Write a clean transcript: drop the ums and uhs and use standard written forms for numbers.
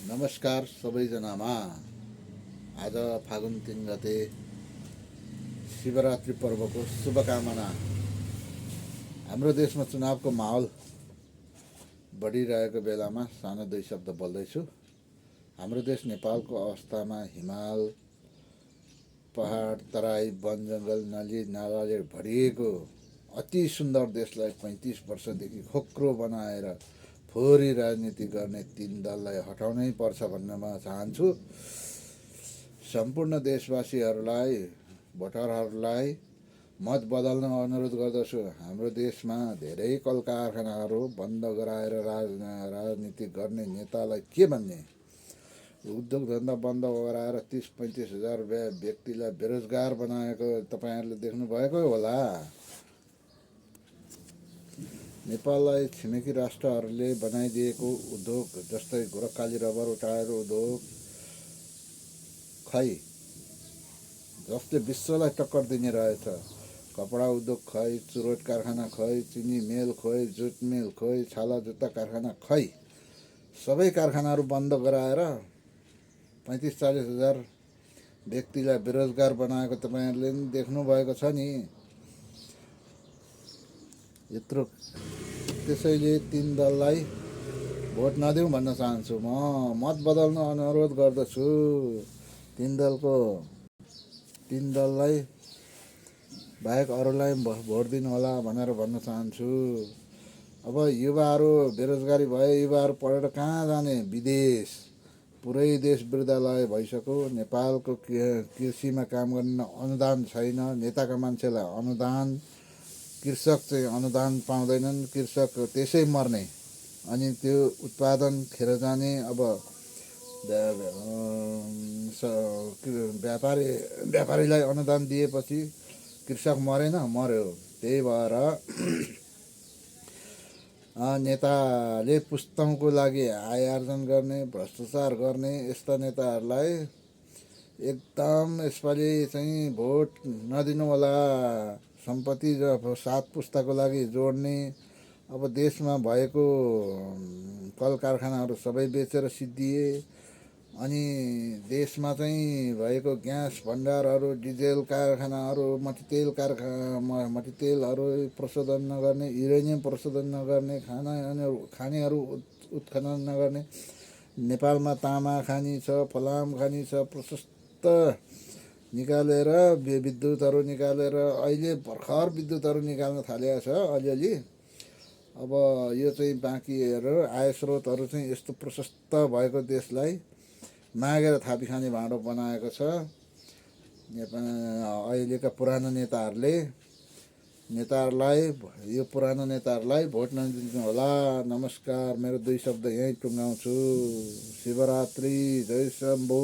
नमस्कार सबैजनामा। आज फागुन 3 गते शिवरात्रि पर्वको शुभकामना। हाम्रो देशमा चुनावको माहौल बढिरहेको बेलामा सानो दुई शब्द बोल्दैछु। हाम्रो देश नेपालको अवस्थामा हिमाल, पहाड, तराई, वन जङ्गल, नदी नालाले भरिएको अति सुन्दर देशलाई 35 वर्षदेखि खोक्रो बनाएर फोहोरी राजनीति गर्ने तीन दललाई हटाउनै पर्छ भन्न म चाहन्छु। सम्पूर्ण देशवासीहरूलाई, भोटरहरूलाई मत बदल्न अनुरोध गर्दछु। हाम्रो देशमा धेरै कल कारखानाहरू बन्द गराएर राजनीति गर्ने नेतालाई के भन्ने? उद्योग धन्दा बन्द गराएर 30-35 हजार व्यक्तिलाई बेरोजगार बनाएको तपाईहरुले देख्नुभएको होला। नेपाललाई छिमेकी राष्ट्रहरूले बनाइदिएको उद्योग जस्तै गोरखकाली रबर टायर उद्योग खै, जसले विश्वलाई टक्कर दिने रहेछ। कपडा उद्योग खै, चुरोट कारखाना खै, चिनी मिल खै, जुट मिल खै, छाला जुत्ता कारखाना खै, सबै कारखानाहरू बन्द गराएर 35-40 हजार व्यक्तिलाई बेरोजगार बनाएको तपाईहरुले पनि देख्नु भएको छ नि। यत्रो त्यसैले तीन दललाई भोट नदेऊ भन्न चाहन्छु। म मत बदल्न अनुरोध गर्दछु। तीन दललाई बाहेक अरूलाई भोट दिनु होला भनेर भन्न चाहन्छु। अब युवाहरू बेरोजगारी भए युवाहरू पढेर कहाँ जाने? विदेश। पुरै देश वृद्धालय भइसक्यो। नेपालको कृषिमा काम गर्ने अनुदान छैन। नेताका मान्छेलाई अनुदान, कृषक चाहिँ अनुदान पाउँदैनन्। कृषक त्यसै मर्ने, अनि त्यो उत्पादन खेर जाने। अब व्यापारीलाई अनुदान दिएपछि कृषक मरेन, मर्यो। त्यही भएर नेताले पुस्तौँको लागि आय आर्जन गर्ने, भ्रष्टाचार गर्ने यस्ता नेताहरूलाई एकदम यसपालि चाहिँ भोट नदिनु होला। सम्पत्ति 7 पुस्ताको लागि जोड्ने, अब देशमा भएको कल कारखानाहरू सबै बेचेर सिद्धिए। अनि देशमा चाहिँ भएको ग्यास भण्डारहरू, डिजेल कारखानाहरू, मट्टीतेलहरू प्रशोधन नगर्ने, युरेनियम प्रशोधन नगर्ने, खानीहरू उत्खनन नगर्ने। नेपालमा तामा खानी छ, फलाम खानी छ, प्रशस्त निकालेर विद्युतहरू निकालेर अहिले भर्खर विद्युतहरू निकाल्न थालेको छ अलिअलि। अब यो चाहिँ बाँकीहरू आय स्रोतहरू चाहिँ यस्तो प्रशस्त भएको देशलाई मागेर थापी खाने भाँडो बनाएको छ अहिलेका पुरानो नेताहरूलाई भोट नदिनु होला। नमस्कार। मेरो 2 शब्द यहीँ टुङ्गाउँछु। शिवरात्रि। जय शम्भो।